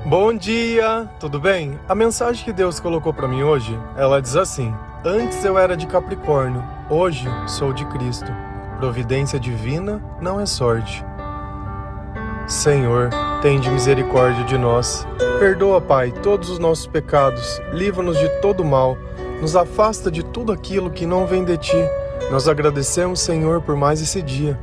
Bom dia, tudo bem? A mensagem que Deus colocou para mim hoje, ela diz assim: antes eu era de Capricórnio, hoje sou de Cristo. Providência divina não é sorte. Senhor, tende misericórdia de nós. Perdoa, Pai, todos os nossos pecados, livra-nos de todo mal, nos afasta de tudo aquilo que não vem de Ti. Nós agradecemos, Senhor, por mais esse dia,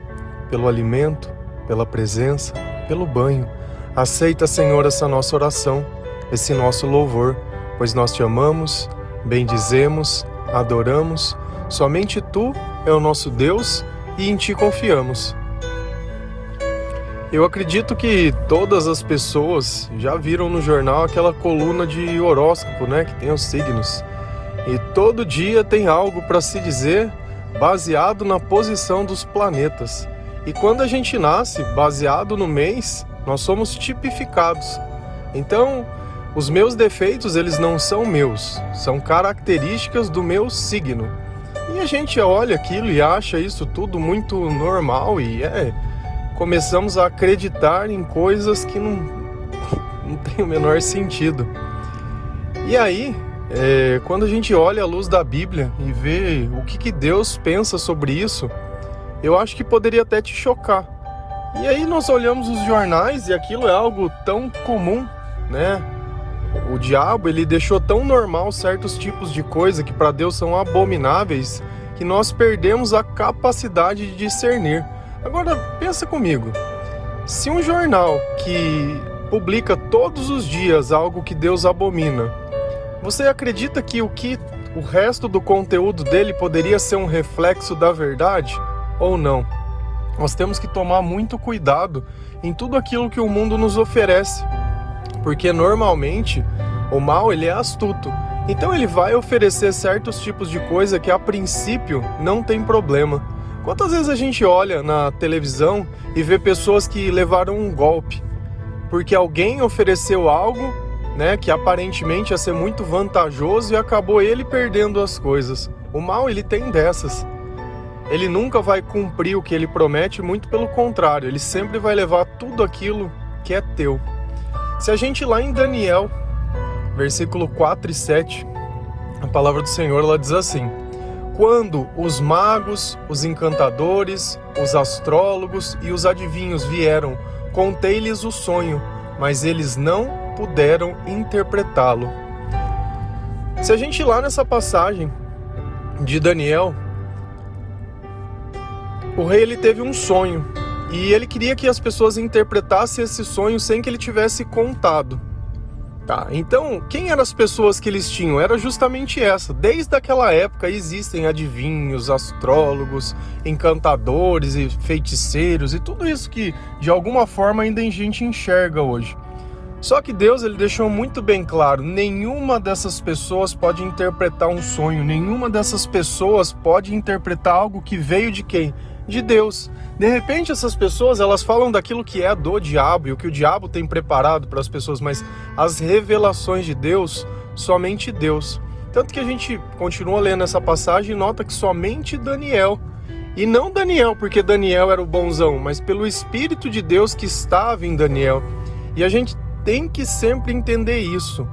pelo alimento, pela presença, pelo banho. Aceita, Senhor, essa nossa oração, esse nosso louvor, pois nós Te amamos, bendizemos, adoramos. Somente Tu é o nosso Deus e em Ti confiamos. Eu acredito que todas as pessoas já viram no jornal aquela coluna de horóscopo, né, que tem os signos. E todo dia tem algo para se dizer baseado na posição dos planetas. E quando a gente nasce, baseado no mês, nós somos tipificados. Então, os meus defeitos, eles não são meus, são características do meu signo. E a gente olha aquilo e acha isso tudo muito normal e começamos a acreditar em coisas que não tem o menor sentido. E aí, quando a gente olha à luz da Bíblia e vê o que Deus pensa sobre isso, eu acho que poderia até te chocar. E aí nós olhamos os jornais e aquilo é algo tão comum, né? O diabo, ele deixou tão normal certos tipos de coisa que para Deus são abomináveis, que nós perdemos a capacidade de discernir. Agora, pensa comigo, se um jornal que publica todos os dias algo que Deus abomina, você acredita que o resto do conteúdo dele poderia ser um reflexo da verdade ou não? Nós temos que tomar muito cuidado em tudo aquilo que o mundo nos oferece, porque normalmente o mal, ele é astuto. Então ele vai oferecer certos tipos de coisa que a princípio não tem problema. Quantas vezes a gente olha na televisão e vê pessoas que levaram um golpe porque alguém ofereceu algo, né, que aparentemente ia ser muito vantajoso e acabou ele perdendo as coisas. O mal, ele tem dessas. Ele nunca vai cumprir o que ele promete, muito pelo contrário, ele sempre vai levar tudo aquilo que é teu. Se a gente ir lá em Daniel, versículo 4 e 7, a palavra do Senhor, ela diz assim: quando os magos, os encantadores, os astrólogos e os adivinhos vieram, contei-lhes o sonho, mas eles não puderam interpretá-lo. Se a gente ir lá nessa passagem de Daniel, o rei, ele teve um sonho e ele queria que as pessoas interpretassem esse sonho sem que ele tivesse contado. Tá, então, quem eram as pessoas que eles tinham? Era justamente essa. Desde aquela época existem adivinhos, astrólogos, encantadores e feiticeiros e tudo isso que de alguma forma ainda a gente enxerga hoje. Só que Deus, ele deixou muito bem claro, nenhuma dessas pessoas pode interpretar um sonho, nenhuma dessas pessoas pode interpretar algo que veio de quem? De Deus. De repente essas pessoas, elas falam daquilo que é do diabo e o que o diabo tem preparado para as pessoas, mas as revelações de Deus, somente Deus. Tanto que a gente continua lendo essa passagem e nota que somente Daniel, e não Daniel porque Daniel era o bonzão, mas pelo Espírito de Deus que estava em Daniel. E a gente tem que sempre entender isso.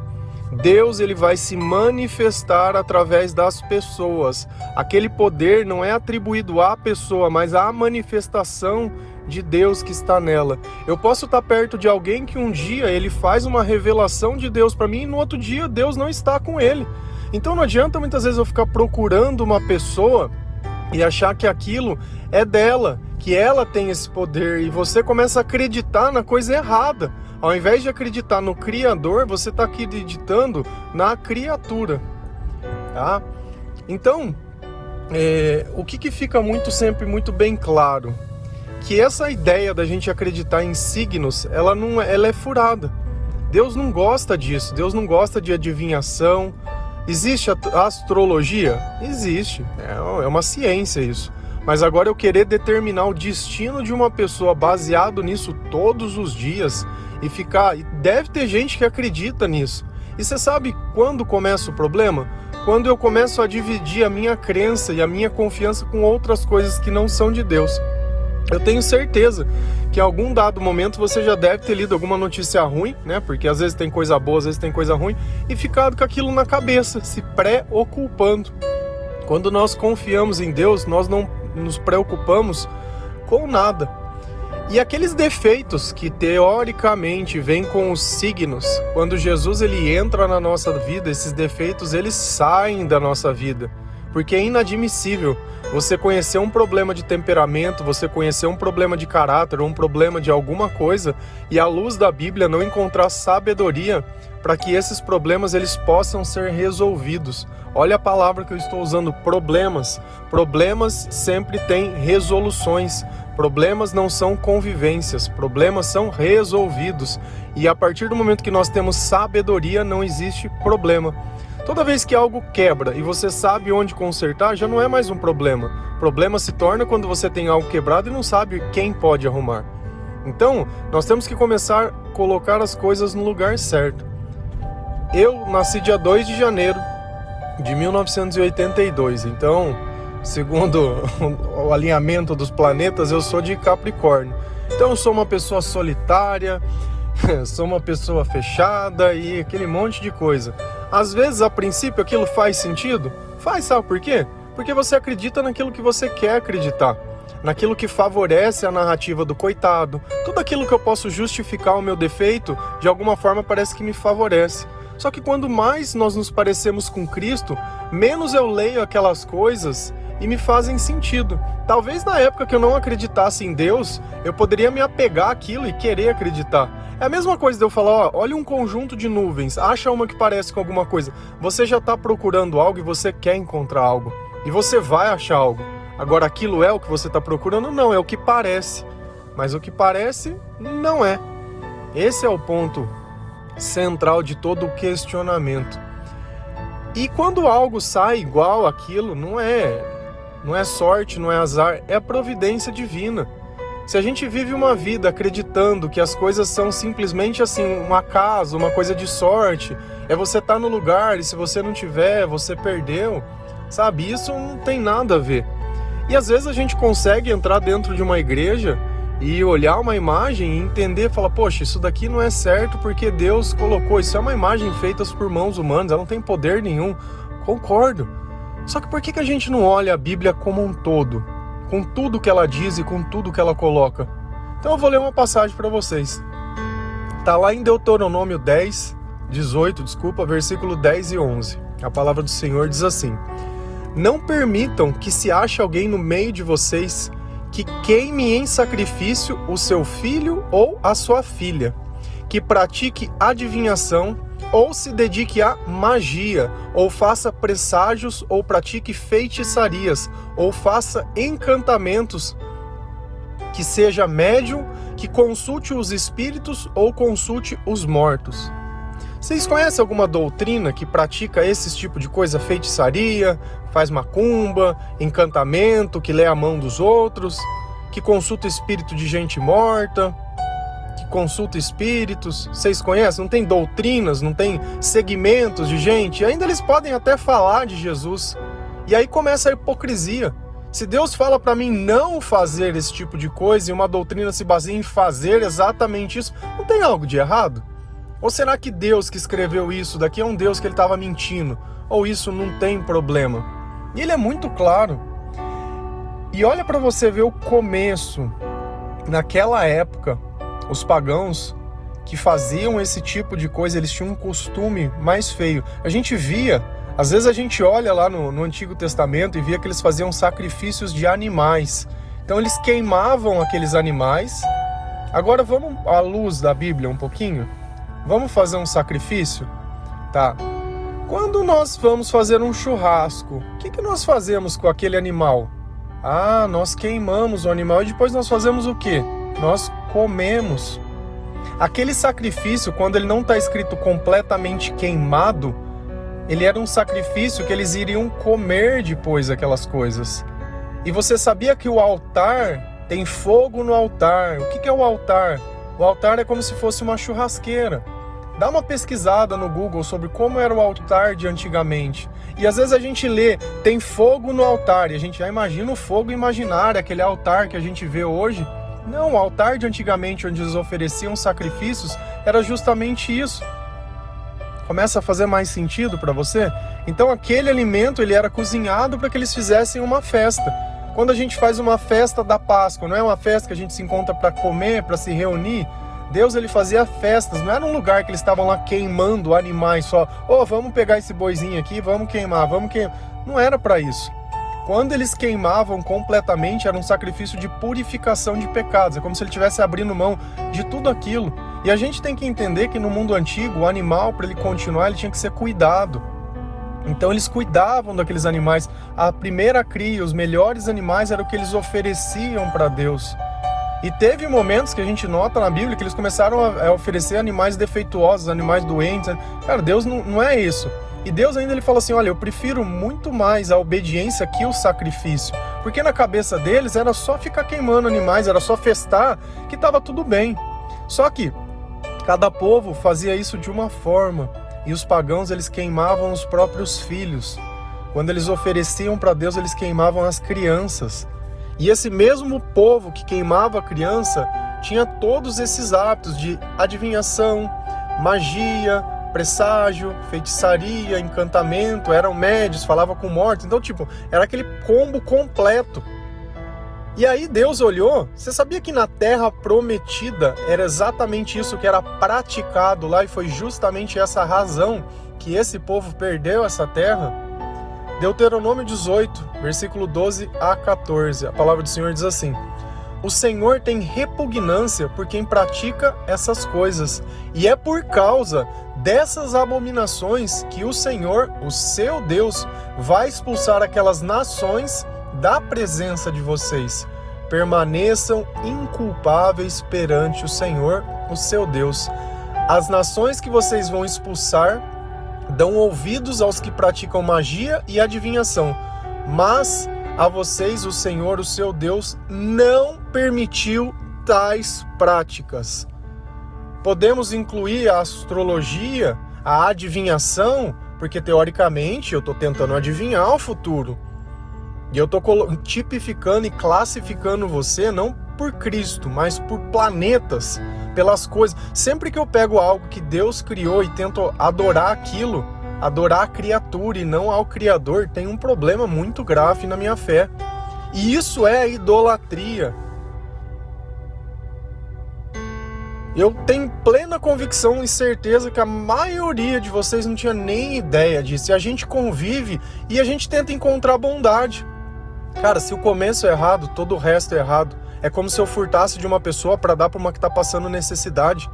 Deus, ele vai se manifestar através das pessoas. Aquele poder não é atribuído à pessoa, mas à manifestação de Deus que está nela. Eu posso estar perto de alguém que um dia ele faz uma revelação de Deus para mim e no outro dia Deus não está com ele. Então não adianta muitas vezes eu ficar procurando uma pessoa e achar que aquilo é dela, que ela tem esse poder, e você começa a acreditar na coisa errada. Ao invés de acreditar no Criador, você está acreditando na criatura. Tá? Então, o que fica sempre muito bem claro? Que essa ideia da gente acreditar em signos, ela é furada. Deus não gosta disso, Deus não gosta de adivinhação. Existe a astrologia? Existe, é uma ciência isso. Mas agora eu querer determinar o destino de uma pessoa baseado nisso todos os dias e deve ter gente que acredita nisso. E você sabe quando começa o problema? Quando eu começo a dividir a minha crença e a minha confiança com outras coisas que não são de Deus. Eu tenho certeza que em algum dado momento você já deve ter lido alguma notícia ruim, né? Porque às vezes tem coisa boa, às vezes tem coisa ruim, e ficado com aquilo na cabeça, se preocupando. Quando nós confiamos em Deus, nós não nos preocupamos com nada. E aqueles defeitos que teoricamente vêm com os signos, quando Jesus ele entra na nossa vida, esses defeitos eles saem da nossa vida. Porque é inadmissível você conhecer um problema de temperamento, você conhecer um problema de caráter, um problema de alguma coisa, e à luz da Bíblia não encontrar sabedoria para que esses problemas eles possam ser resolvidos. Olha a palavra que eu estou usando, problemas. Problemas sempre têm resoluções. Problemas não são convivências, problemas são resolvidos. E a partir do momento que nós temos sabedoria, não existe problema. Toda vez que algo quebra e você sabe onde consertar, já não é mais um problema. Problema se torna quando você tem algo quebrado e não sabe quem pode arrumar. Então, nós temos que começar a colocar as coisas no lugar certo. Eu nasci dia 2 de janeiro de 1982, então, segundo o alinhamento dos planetas, eu sou de Capricórnio. Então, eu sou uma pessoa solitária, sou uma pessoa fechada e aquele monte de coisa. Às vezes, a princípio, aquilo faz sentido? Faz, sabe por quê? Porque você acredita naquilo que você quer acreditar, naquilo que favorece a narrativa do coitado. Tudo aquilo que eu posso justificar o meu defeito, de alguma forma parece que me favorece. Só que quando mais nós nos parecemos com Cristo, menos eu leio aquelas coisas e me fazem sentido. Talvez na época que eu não acreditasse em Deus, eu poderia me apegar àquilo e querer acreditar. É a mesma coisa de eu falar, olha um conjunto de nuvens, acha uma que parece com alguma coisa. Você já está procurando algo e você quer encontrar algo. E você vai achar algo. Agora, aquilo é o que você está procurando? Não, é o que parece. Mas o que parece, não é. Esse é o ponto central de todo o questionamento. E quando algo sai igual àquilo, não é sorte, não é azar, é a providência divina. Se a gente vive uma vida acreditando que as coisas são simplesmente assim, um acaso, uma coisa de sorte, é você estar no lugar e se você não tiver, você perdeu, sabe? Isso não tem nada a ver. E às vezes a gente consegue entrar dentro de uma igreja e olhar uma imagem e entender, falar, poxa, isso daqui não é certo porque Deus colocou, isso é uma imagem feita por mãos humanas, ela não tem poder nenhum. Concordo. Só que por que a gente não olha a Bíblia como um todo? Com tudo que ela diz e com tudo que ela coloca. Então eu vou ler uma passagem para vocês. Está lá em Deuteronômio 18, versículo 10 e 11. A palavra do Senhor diz assim: não permitam que se ache alguém no meio de vocês que queime em sacrifício o seu filho ou a sua filha, que pratique adivinhação, ou se dedique à magia, ou faça presságios, ou pratique feitiçarias, ou faça encantamentos, que seja médium, que consulte os espíritos ou consulte os mortos. Vocês conhecem alguma doutrina que pratica esse tipo de coisa? Feitiçaria, faz macumba, encantamento, que lê a mão dos outros, que consulta espírito de gente morta, consulta espíritos? Vocês conhecem? Não tem doutrinas, não tem segmentos de gente? Ainda eles podem até falar de Jesus. E aí começa a hipocrisia. Se Deus fala para mim não fazer esse tipo de coisa e uma doutrina se baseia em fazer exatamente isso, não tem algo de errado? Ou será que Deus que escreveu isso daqui é um Deus que ele estava mentindo? Ou isso não tem problema? E ele é muito claro. E olha para você ver o começo. Naquela época, os pagãos que faziam esse tipo de coisa, eles tinham um costume mais feio. A gente via, às vezes a gente olha lá no Antigo Testamento e via que eles faziam sacrifícios de animais. Então eles queimavam aqueles animais. Agora vamos à luz da Bíblia um pouquinho? Vamos fazer um sacrifício? Tá. Quando nós vamos fazer um churrasco, o que nós fazemos com aquele animal? Ah, nós queimamos o animal e depois nós fazemos o quê? Nós comemos. Aquele sacrifício, quando ele não está escrito completamente queimado, ele era um sacrifício que eles iriam comer depois aquelas coisas. E você sabia que o altar tem fogo no altar? O que é o altar? O altar é como se fosse uma churrasqueira. Dá uma pesquisada no Google sobre como era o altar de antigamente. E às vezes a gente lê, tem fogo no altar, e a gente já imagina o fogo imaginário, aquele altar que a gente vê hoje. Não, o altar de antigamente, onde eles ofereciam sacrifícios, era justamente isso. Começa a fazer mais sentido para você? Então aquele alimento, ele era cozinhado para que eles fizessem uma festa. Quando a gente faz uma festa da Páscoa, não é uma festa que a gente se encontra para comer, para se reunir? Deus, ele fazia festas, não era um lugar que eles estavam lá queimando animais só. Vamos pegar esse boizinho aqui, vamos queimar. Não era para isso. Quando eles queimavam completamente, era um sacrifício de purificação de pecados. É como se ele estivesse abrindo mão de tudo aquilo. E a gente tem que entender que no mundo antigo, o animal, para ele continuar, ele tinha que ser cuidado. Então eles cuidavam daqueles animais. A primeira cria, os melhores animais, era o que eles ofereciam para Deus. E teve momentos que a gente nota na Bíblia que eles começaram a oferecer animais defeituosos, animais doentes. Cara, Deus não é isso. E Deus ainda ele fala assim, olha, eu prefiro muito mais a obediência que o sacrifício. Porque na cabeça deles era só ficar queimando animais, era só festar, que estava tudo bem. Só que cada povo fazia isso de uma forma. E os pagãos, eles queimavam os próprios filhos. Quando eles ofereciam para Deus, eles queimavam as crianças. E esse mesmo povo que queimava a criança tinha todos esses hábitos de adivinhação, magia, presságio, feitiçaria, encantamento, eram médios, falavam com mortos. Então, era aquele combo completo. E aí Deus olhou, você sabia que na Terra Prometida era exatamente isso que era praticado lá e foi justamente essa razão que esse povo perdeu essa terra? Deuteronômio 18, versículo 12 a 14, a palavra do Senhor diz assim: o Senhor tem repugnância por quem pratica essas coisas, e é por causa dessas abominações que o Senhor, o seu Deus, vai expulsar aquelas nações da presença de vocês. Permaneçam inculpáveis perante o Senhor, o seu Deus. As nações que vocês vão expulsar dão ouvidos aos que praticam magia e adivinhação, mas a vocês o Senhor, o seu Deus, não permitiu tais práticas. Podemos incluir a astrologia, a adivinhação, porque teoricamente eu estou tentando adivinhar o futuro. E eu estou tipificando e classificando você não por Cristo, mas por planetas, pelas coisas. Sempre que eu pego algo que Deus criou e tento adorar aquilo, adorar a criatura e não ao Criador, tem um problema muito grave na minha fé. E isso é a idolatria. Eu tenho plena convicção e certeza que a maioria de vocês não tinha nem ideia disso. E a gente convive e a gente tenta encontrar bondade. Cara, se o começo é errado, todo o resto é errado. É como se eu furtasse de uma pessoa para dar para uma que está passando necessidade.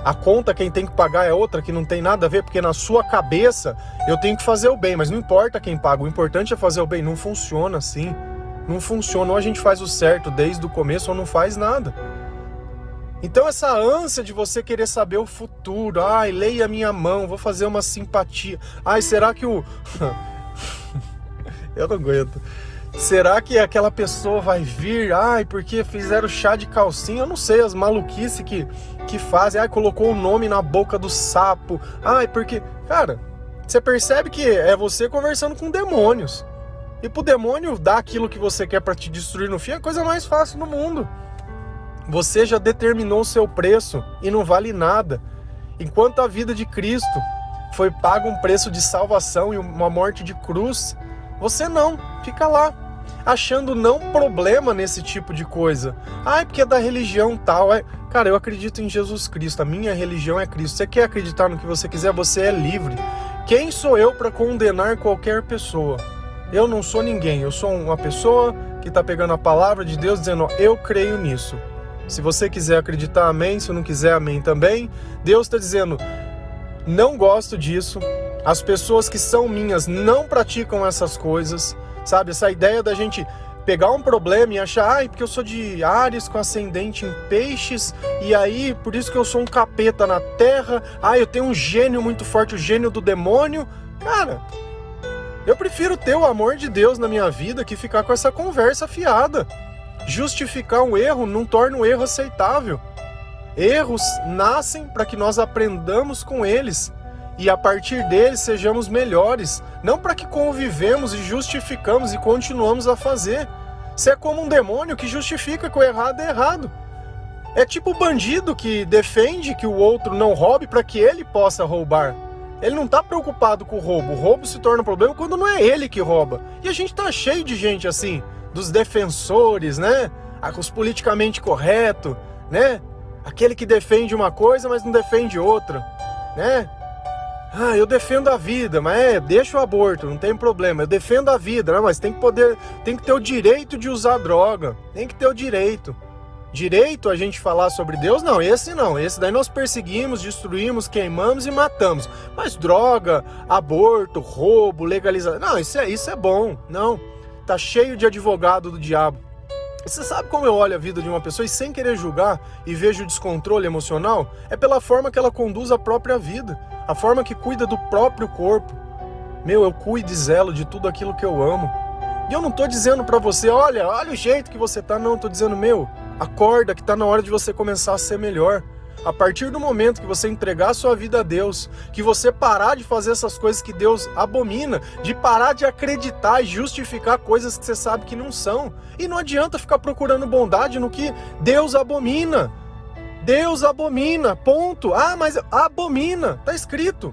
A conta quem tem que pagar é outra, que não tem nada a ver, porque na sua cabeça eu tenho que fazer o bem, mas não importa quem paga, o importante é fazer o bem. Não funciona assim. Não funciona. Ou a gente faz o certo desde o começo ou não faz nada. Então essa ânsia de você querer saber o futuro, leia a minha mão, vou fazer uma simpatia. Será que o... Eu não aguento. Será que aquela pessoa vai vir? Porque fizeram chá de calcinha? Eu não sei, as maluquices que fazem. Colocou o nome na boca do sapo. Porque... Cara, você percebe que é você conversando com demônios. E pro demônio dar aquilo que você quer pra te destruir no fim é a coisa mais fácil do mundo. Você já determinou o seu preço e não vale nada. Enquanto a vida de Cristo foi pago um preço de salvação e uma morte de cruz, você não, fica lá, achando não problema nesse tipo de coisa. Porque é da religião tal. Cara, eu acredito em Jesus Cristo, a minha religião é Cristo. Você quer acreditar no que você quiser, você é livre. Quem sou eu para condenar qualquer pessoa? Eu não sou ninguém, eu sou uma pessoa que está pegando a palavra de Deus dizendo, eu creio nisso. Se você quiser acreditar, amém. Se não quiser, amém também. Deus está dizendo, não gosto disso. As pessoas que são minhas não praticam essas coisas. Sabe, essa ideia da gente pegar um problema e achar, porque eu sou de Áries com ascendente em peixes, e aí, por isso que eu sou um capeta na terra. Eu tenho um gênio muito forte, o gênio do demônio. Cara, eu prefiro ter o amor de Deus na minha vida que ficar com essa conversa fiada. Justificar um erro não torna o erro aceitável. Erros nascem para que nós aprendamos com eles e a partir deles sejamos melhores, não para que convivemos e justificamos e continuamos a fazer. Você é como um demônio que justifica que o errado é errado. É tipo o bandido que defende que o outro não roube para que ele possa roubar. Ele não está preocupado com o roubo. O roubo se torna um problema quando não é ele que rouba. E a gente tá cheio de gente assim, dos defensores, né? Os politicamente corretos, né? Aquele que defende uma coisa, mas não defende outra, né? Ah, eu defendo a vida, mas deixa o aborto, não tem problema. Eu defendo a vida, né? Mas tem que ter o direito de usar droga. Tem que ter o direito. Direito a gente falar sobre Deus? Não. Esse daí nós perseguimos, destruímos, queimamos e matamos. Mas droga, aborto, roubo, legalização... Não, isso é bom. Não. Tá cheio de advogado do diabo. Você sabe como eu olho a vida de uma pessoa e sem querer julgar e vejo o descontrole emocional? É pela forma que ela conduz a própria vida. A forma que cuida do próprio corpo. Eu cuido e zelo de tudo aquilo que eu amo. E eu não tô dizendo pra você, olha o jeito que você tá. Não, eu tô dizendo, acorda que tá na hora de você começar a ser melhor. A partir do momento que você entregar a sua vida a Deus, que você parar de fazer essas coisas que Deus abomina, de parar de acreditar e justificar coisas que você sabe que não são. E não adianta ficar procurando bondade no que Deus abomina. Deus abomina, ponto. Ah, mas abomina, tá escrito.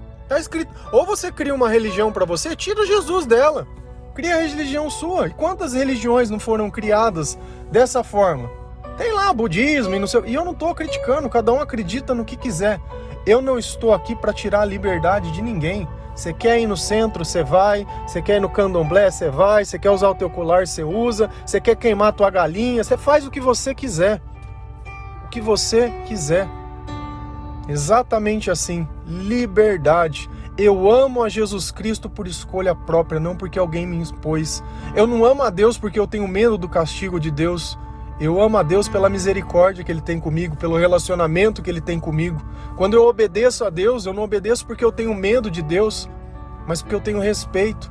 Ou você cria uma religião pra você, tira Jesus dela. Cria a religião sua. E quantas religiões não foram criadas dessa forma? Tem lá budismo e não sei. E eu não estou criticando, cada um acredita no que quiser. Eu não estou aqui para tirar a liberdade de ninguém. Você quer ir no centro, você vai. Você quer ir no candomblé, você vai. Você quer usar o teu colar, você usa. Você quer queimar a tua galinha, você faz o que você quiser. O que você quiser. Exatamente assim. Liberdade. Eu amo a Jesus Cristo por escolha própria, não porque alguém me impôs. Eu não amo a Deus porque eu tenho medo do castigo de Deus. Eu amo a Deus pela misericórdia que Ele tem comigo, pelo relacionamento que Ele tem comigo. Quando eu obedeço a Deus, eu não obedeço porque eu tenho medo de Deus, mas porque eu tenho respeito.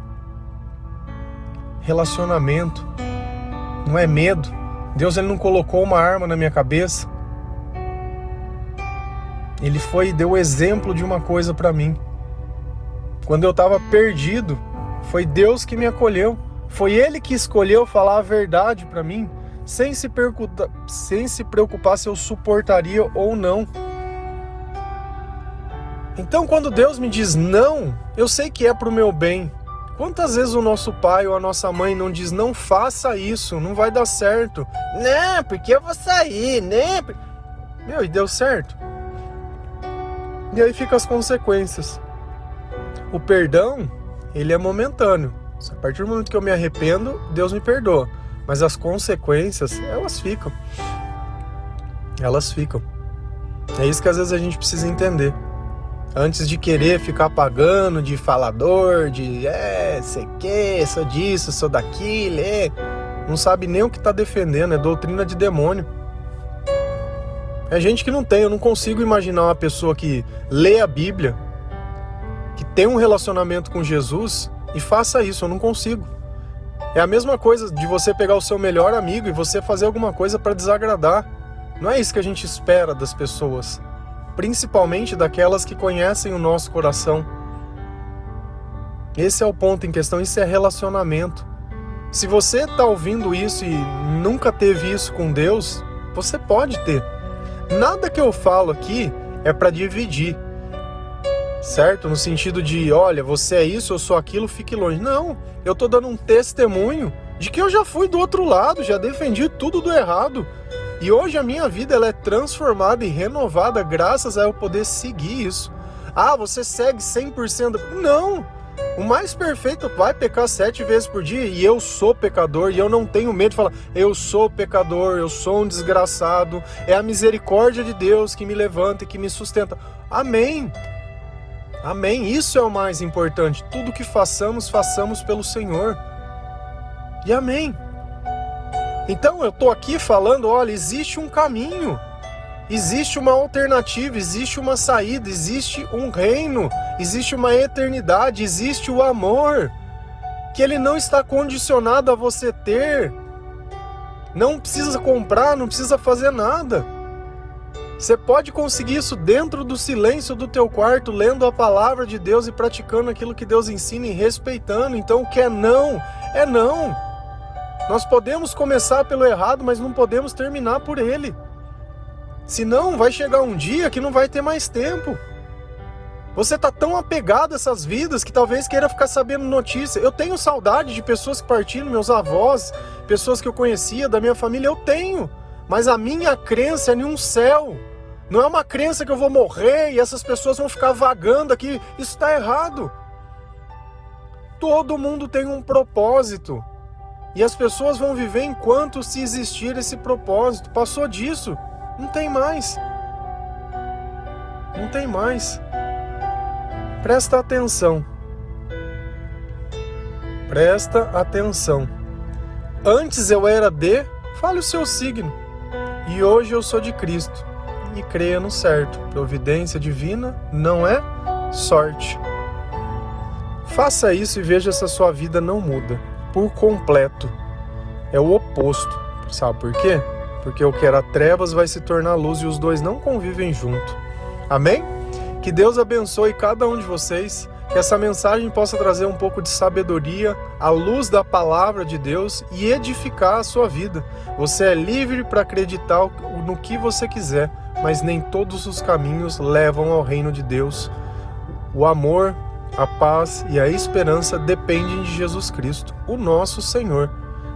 Relacionamento, não é medo. Deus Ele não colocou uma arma na minha cabeça. Ele deu exemplo de uma coisa para mim. Quando eu estava perdido, foi Deus que me acolheu. Foi Ele que escolheu falar a verdade para mim, sem se preocupar se eu suportaria ou não. Então, quando Deus me diz não, eu sei que é para o meu bem. Quantas vezes o nosso pai ou a nossa mãe não diz, não faça isso, não vai dar certo. Não, porque eu vou sair, né? E deu certo. E aí ficam as consequências. O perdão, ele é momentâneo. A partir do momento que eu me arrependo, Deus me perdoa. Mas as consequências, elas ficam. Elas ficam. É isso que às vezes a gente precisa entender. Antes de querer ficar pagando de falador, de sei que, sou disso, sou daquilo, não sabe nem o que está defendendo, é doutrina de demônio. É gente que não tem, eu não consigo imaginar uma pessoa que lê a Bíblia, que tem um relacionamento com Jesus e faça isso, eu não consigo. É a mesma coisa de você pegar o seu melhor amigo e você fazer alguma coisa para desagradar. Não é isso que a gente espera das pessoas, principalmente daquelas que conhecem o nosso coração. Esse é o ponto em questão, isso é relacionamento. Se você está ouvindo isso e nunca teve isso com Deus, você pode ter. Nada que eu falo aqui é para dividir, certo? No sentido de, olha, você é isso, eu sou aquilo, fique longe. Não, eu tô dando um testemunho de que eu já fui do outro lado, já defendi tudo do errado. E hoje a minha vida ela é transformada e renovada graças a eu poder seguir isso. Ah, você segue 100%? Não! O mais perfeito vai pecar 7 vezes por dia e eu sou pecador e eu não tenho medo de falar, eu sou pecador, eu sou um desgraçado, é a misericórdia de Deus que me levanta e que me sustenta. Amém! Amém, isso é o mais importante. Tudo que façamos, façamos pelo Senhor. E amém. Então eu estou aqui falando, olha, existe um caminho, existe uma alternativa, existe uma saída, existe um reino, existe uma eternidade, existe o amor, que ele não está condicionado a você ter. Não precisa comprar, não precisa fazer nada. Você pode conseguir isso dentro do silêncio do teu quarto, lendo a palavra de Deus e praticando aquilo que Deus ensina e respeitando. Então, o que é não, é não. Nós podemos começar pelo errado, mas não podemos terminar por ele. Senão, vai chegar um dia que não vai ter mais tempo. Você está tão apegado a essas vidas que talvez queira ficar sabendo notícia. Eu tenho saudade de pessoas que partiram, meus avós, pessoas que eu conhecia, da minha família, eu tenho. Mas a minha crença é em um céu. Não é uma crença que eu vou morrer e essas pessoas vão ficar vagando aqui. Isso está errado. Todo mundo tem um propósito. E as pessoas vão viver enquanto se existir esse propósito. Passou disso, não tem mais. Não tem mais. Presta atenção. Presta atenção. Antes eu era de, fale o seu signo. E hoje eu sou de Cristo. E creia no certo. Providência divina não é sorte. Faça isso e veja se a sua vida não muda. Por completo. É o oposto. Sabe por quê? Porque o que era trevas vai se tornar luz e os dois não convivem junto. Amém? Que Deus abençoe cada um de vocês, que essa mensagem possa trazer um pouco de sabedoria, à luz da palavra de Deus e edificar a sua vida. Você é livre para acreditar no que você quiser, mas nem todos os caminhos levam ao reino de Deus. O amor, a paz e a esperança dependem de Jesus Cristo, o nosso Senhor.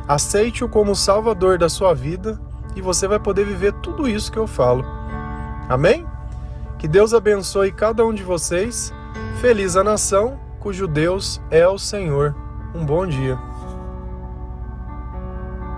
Aceite-o como Salvador da sua vida e você vai poder viver tudo isso que eu falo. Amém? Que Deus abençoe cada um de vocês. Feliz a nação cujo Deus é o Senhor. Um bom dia.